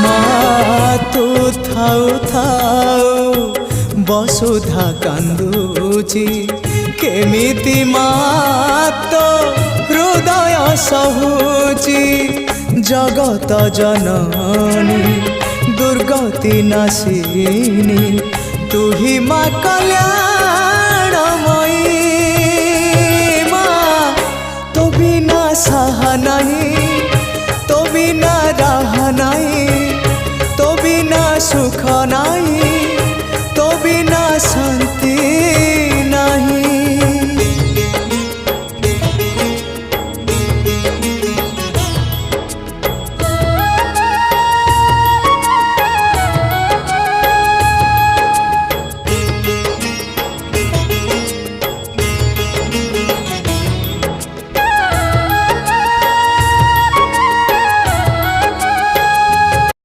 মা তু থাউ থাউ বসুধা কান্দুচি কেমিতি মা তো হৃদয় সহুচি জগত জননী দুর্গতি নাশিনী তুহি মা কল্যাণময়ী মা তো বিনা সাহা नहीं तो बिना राह नहीं तो बिना सुख नहीं।